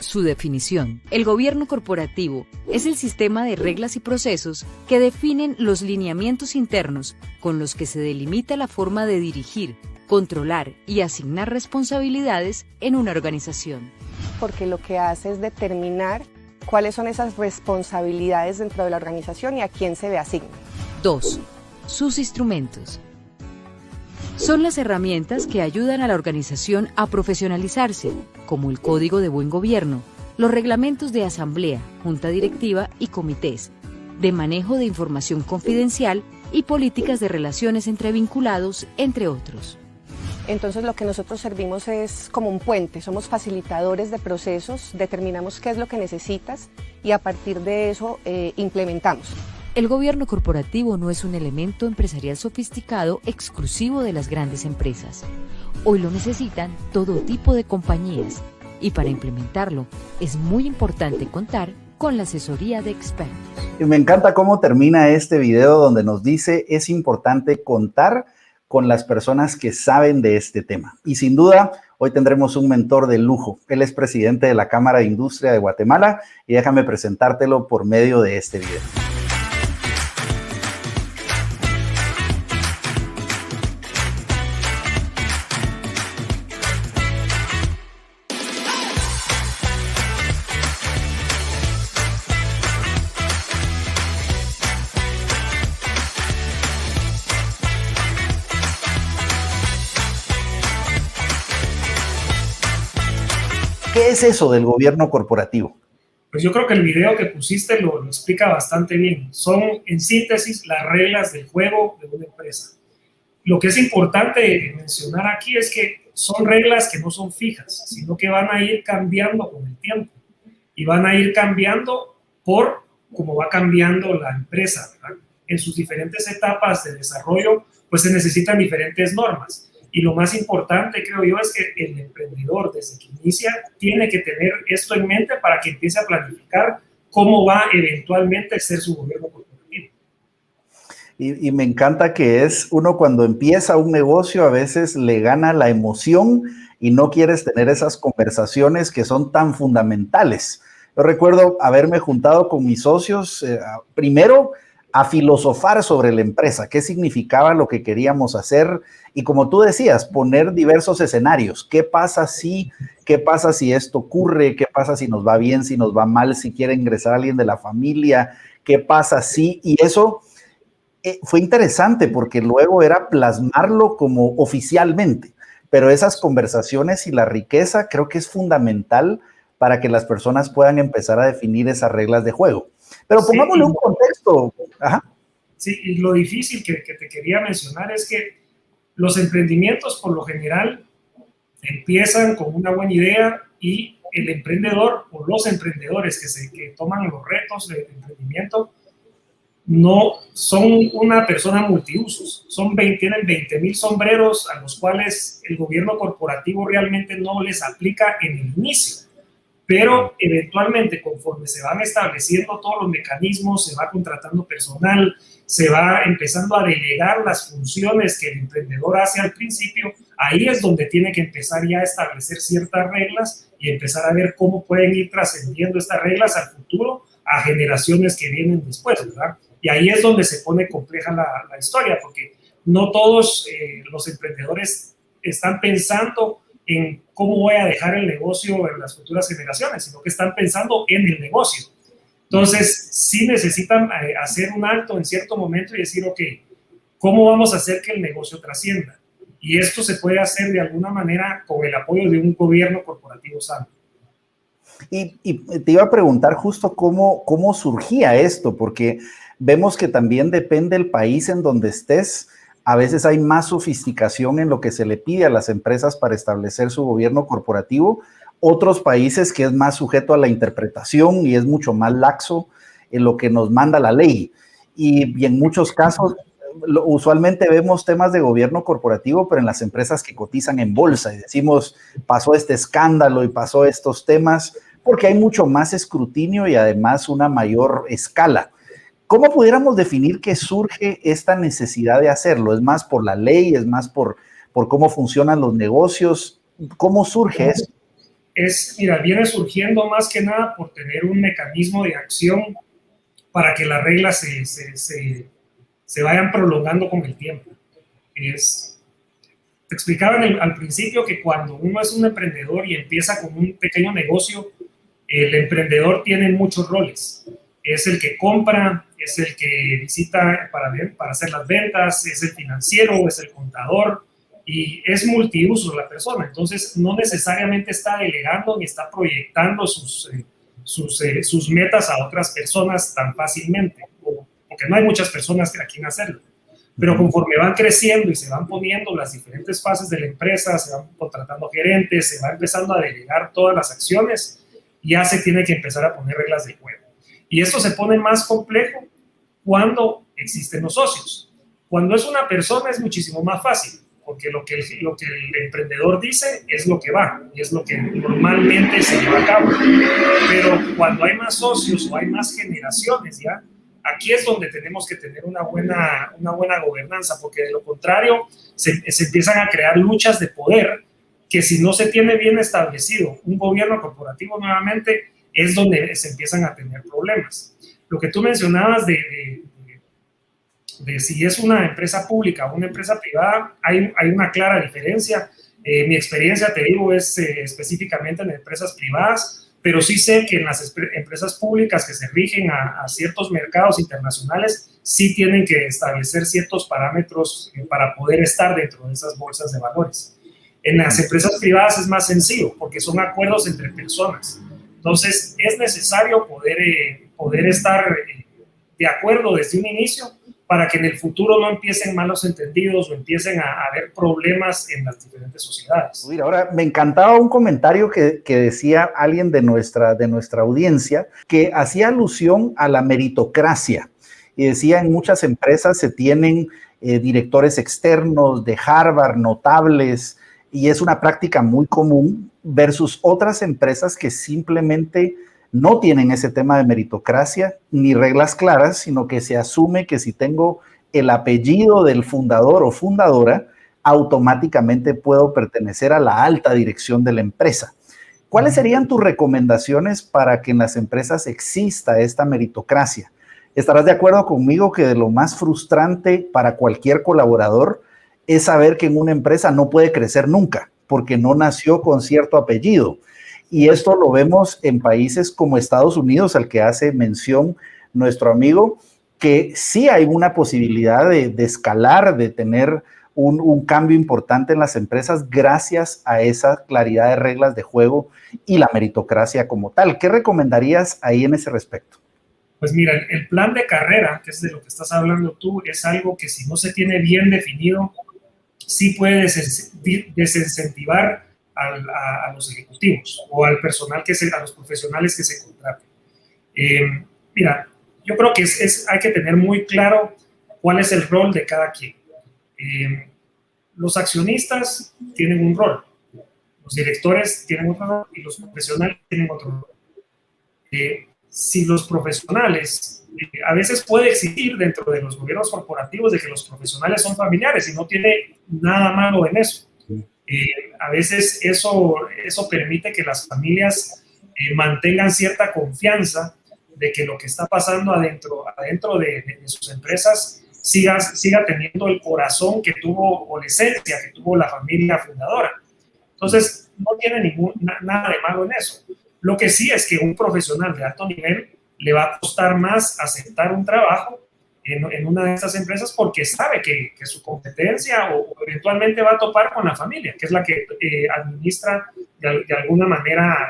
Su definición. El gobierno corporativo es el sistema de reglas y procesos que definen los lineamientos internos con los que se delimita la forma de dirigir, controlar y asignar responsabilidades en una organización. Porque lo que hace es determinar cuáles son esas responsabilidades dentro de la organización y a quién se le asignan. 2. Sus instrumentos. Son las herramientas que ayudan a la organización a profesionalizarse, como el Código de Buen Gobierno, los reglamentos de asamblea, junta directiva y comités, de manejo de información confidencial y políticas de relaciones entre vinculados, entre otros. Entonces lo que nosotros servimos es como un puente, somos facilitadores de procesos, determinamos qué es lo que necesitas y a partir de eso implementamos. El gobierno corporativo no es un elemento empresarial sofisticado exclusivo de las grandes empresas. Hoy lo necesitan todo tipo de compañías y para implementarlo es muy importante contar con la asesoría de expertos. Y me encanta cómo termina este video donde nos dice es importante contar con las personas que saben de este tema. Y sin duda, hoy tendremos un mentor de lujo. Él es presidente de la Cámara de Industria de Guatemala y déjame presentártelo por medio de este video. ¿Qué es eso del gobierno corporativo? Pues yo creo que el video que pusiste lo explica bastante bien. Son, en síntesis, las reglas del juego de una empresa. Lo que es importante mencionar aquí es que son reglas que no son fijas, sino que van a ir cambiando con el tiempo. Y van a ir cambiando por cómo va cambiando la empresa, ¿verdad? En sus diferentes etapas de desarrollo, pues se necesitan diferentes normas. Y lo más importante, creo yo, es que el emprendedor, desde que inicia, tiene que tener esto en mente para que empiece a planificar cómo va eventualmente a ser su gobierno corporativo. Y me encanta que es uno cuando empieza un negocio, a veces le gana la emoción y no quieres tener esas conversaciones que son tan fundamentales. Yo recuerdo haberme juntado con mis socios, primero, a filosofar sobre la empresa, qué significaba lo que queríamos hacer y como tú decías, poner diversos escenarios. ¿Qué pasa si esto ocurre? ¿Qué pasa si nos va bien, si nos va mal, si quiere ingresar alguien de la familia? ¿Qué pasa si? Y eso fue interesante porque luego era plasmarlo como oficialmente, pero esas conversaciones y la riqueza creo que es fundamental para que las personas puedan empezar a definir esas reglas de juego. Pero pongámosle un contexto. Ajá. Sí, y lo difícil que te quería mencionar es que los emprendimientos por lo general empiezan con una buena idea y el emprendedor o los emprendedores que toman los retos de emprendimiento no son una persona multiusos, tienen 20,000 sombreros a los cuales el gobierno corporativo realmente no les aplica en el inicio. Pero eventualmente, conforme se van estableciendo todos los mecanismos, se va contratando personal, se va empezando a delegar las funciones que el emprendedor hace al principio, ahí es donde tiene que empezar ya a establecer ciertas reglas y empezar a ver cómo pueden ir trascendiendo estas reglas al futuro a generaciones que vienen después, ¿verdad? Y ahí es donde se pone compleja la historia, porque no todos los emprendedores están pensando en cómo voy a dejar el negocio en las futuras generaciones, sino que están pensando en el negocio. Entonces, sí necesitan hacer un alto en cierto momento y decir, ok, ¿cómo vamos a hacer que el negocio trascienda? Y esto se puede hacer de alguna manera con el apoyo de un gobierno corporativo sano. Y te iba a preguntar justo cómo surgía esto, porque vemos que también depende del país en donde estés. A veces hay más sofisticación en lo que se le pide a las empresas para establecer su gobierno corporativo. Otros países que es más sujeto a la interpretación y es mucho más laxo en lo que nos manda la ley. Y en muchos casos, usualmente vemos temas de gobierno corporativo, pero en las empresas que cotizan en bolsa. Y decimos, pasó este escándalo y pasó estos temas, porque hay mucho más escrutinio y además una mayor escala. ¿Cómo pudiéramos definir que surge esta necesidad de hacerlo? ¿Es más por la ley? ¿Es más por cómo funcionan los negocios? ¿Cómo surge eso? mira, viene surgiendo más que nada por tener un mecanismo de acción para que las reglas se vayan prolongando con el tiempo. Te explicaba al principio que cuando uno es un emprendedor y empieza con un pequeño negocio, el emprendedor tiene muchos roles. Es el que compra, es el que visita para hacer las ventas, es el financiero, es el contador, y es multiuso la persona. Entonces, no necesariamente está delegando ni está proyectando sus metas a otras personas tan fácilmente, porque no hay muchas personas a quien hacerlo. Pero conforme van creciendo y se van poniendo las diferentes fases de la empresa, se van contratando gerentes, se va empezando a delegar todas las acciones, ya se tiene que empezar a poner reglas de juego. Y esto se pone más complejo cuando existen los socios. Cuando es una persona es muchísimo más fácil, porque lo que el emprendedor dice es lo que va y es lo que normalmente se lleva a cabo. Pero cuando hay más socios o hay más generaciones ya, aquí es donde tenemos que tener una buena gobernanza, porque de lo contrario se empiezan a crear luchas de poder que si no se tiene bien establecido un gobierno corporativo nuevamente, es donde se empiezan a tener problemas. Lo que tú mencionabas de si es una empresa pública o una empresa privada, hay una clara diferencia. Mi experiencia, te digo, es específicamente en empresas privadas, pero sí sé que en las empresas públicas que se rigen a ciertos mercados internacionales, sí tienen que establecer ciertos parámetros para poder estar dentro de esas bolsas de valores. En las empresas privadas es más sencillo, porque son acuerdos entre personas. Entonces, es necesario poder estar de acuerdo desde un inicio para que en el futuro no empiecen malos entendidos o empiecen a haber problemas en las diferentes sociedades. Mira, ahora me encantaba un comentario que decía alguien de nuestra audiencia que hacía alusión a la meritocracia y decía en muchas empresas se tienen directores externos de Harvard, notables, y es una práctica muy común versus otras empresas que simplemente no tienen ese tema de meritocracia ni reglas claras, sino que se asume que si tengo el apellido del fundador o fundadora, automáticamente puedo pertenecer a la alta dirección de la empresa. ¿Cuáles serían tus recomendaciones para que en las empresas exista esta meritocracia? ¿Estarás de acuerdo conmigo que de lo más frustrante para cualquier colaborador es saber que en una empresa no puede crecer nunca porque no nació con cierto apellido? Y esto lo vemos en países como Estados Unidos, al que hace mención nuestro amigo, que sí hay una posibilidad de escalar, de tener un cambio importante en las empresas gracias a esa claridad de reglas de juego y la meritocracia como tal. ¿Qué recomendarías ahí en ese respecto? Pues mira, el plan de carrera, que es de lo que estás hablando tú, es algo que si no se tiene bien definido, sí puede desincentivar a los ejecutivos o al personal a los profesionales que se contraten. Mira, yo creo que hay que tener muy claro cuál es el rol de cada quien. Los accionistas tienen un rol, los directores tienen otro rol y los profesionales tienen otro rol. Si los profesionales, a veces puede existir dentro de los gobiernos corporativos de que los profesionales son familiares y no tiene nada malo en eso. A veces eso permite que las familias mantengan cierta confianza de que lo que está pasando adentro de sus empresas siga teniendo el corazón que tuvo o la esencia que tuvo la familia fundadora. Entonces, no tiene nada de malo en eso. Lo que sí es que un profesional de alto nivel le va a costar más aceptar un trabajo en una de estas empresas porque sabe que su competencia o eventualmente va a topar con la familia, que es la que administra de alguna manera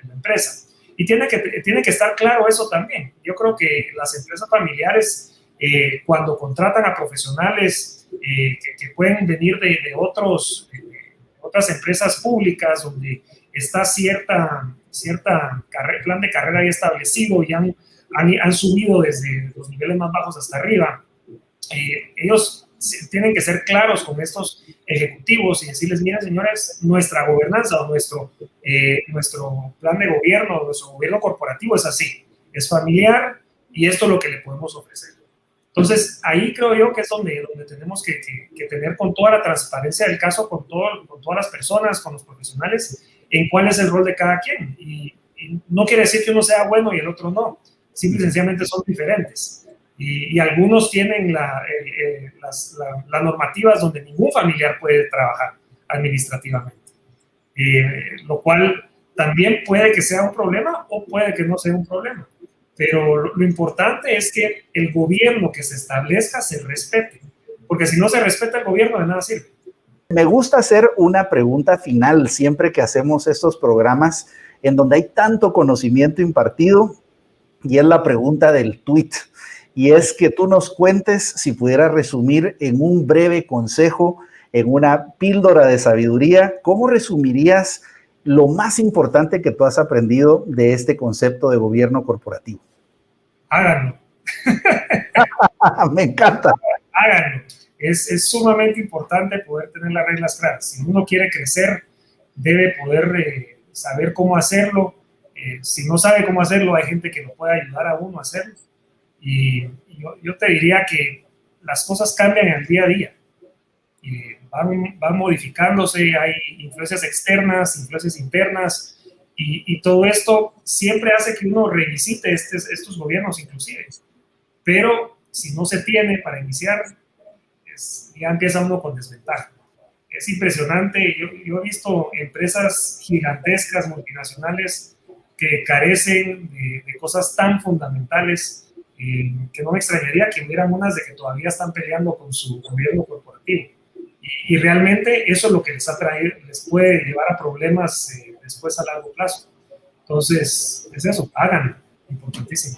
la empresa. Y tiene que estar claro eso también. Yo creo que las empresas familiares, cuando contratan a profesionales que pueden venir de otras empresas públicas donde está cierta plan de carrera ya establecido y han subido desde los niveles más bajos hasta arriba, ellos tienen que ser claros con estos ejecutivos y decirles, miren señores, nuestra gobernanza o nuestro plan de gobierno, nuestro gobierno corporativo es así, es familiar y esto es lo que le podemos ofrecer. Entonces, ahí creo yo que es donde tenemos que tener con toda la transparencia del caso, con todas las personas, con los profesionales, en cuál es el rol de cada quien. Y no quiere decir que uno sea bueno y el otro no. Simple y sencillamente son diferentes. Y algunos tienen las normativas donde ningún familiar puede trabajar administrativamente. Lo cual también puede que sea un problema o puede que no sea un problema. Pero lo importante es que el gobierno que se establezca se respete. Porque si no se respeta el gobierno, de nada sirve. Me gusta hacer una pregunta final siempre que hacemos estos programas en donde hay tanto conocimiento impartido, y es la pregunta del tweet. Y es que tú nos cuentes, si pudieras resumir en un breve consejo, en una píldora de sabiduría, ¿cómo resumirías lo más importante que tú has aprendido de este concepto de gobierno corporativo? Háganlo. Me encanta. Háganlo. Es sumamente importante poder tener las reglas claras. Si uno quiere crecer, debe poder saber cómo hacerlo. Si no sabe cómo hacerlo, hay gente que lo puede ayudar a uno a hacerlo. Y yo te diría que las cosas cambian en el día a día. Van modificándose, hay influencias externas, influencias internas, y todo esto siempre hace que uno revisite estos gobiernos inclusive. Pero si no se tiene para iniciar, ya empieza uno con desventaja. Es impresionante. Yo he visto empresas gigantescas, multinacionales, que carecen de cosas tan fundamentales, que no me extrañaría que hubieran unas de que todavía están peleando con su gobierno corporativo. Y realmente eso es lo que les puede llevar a problemas después a largo plazo. Entonces, es eso, háganlo, importantísimo.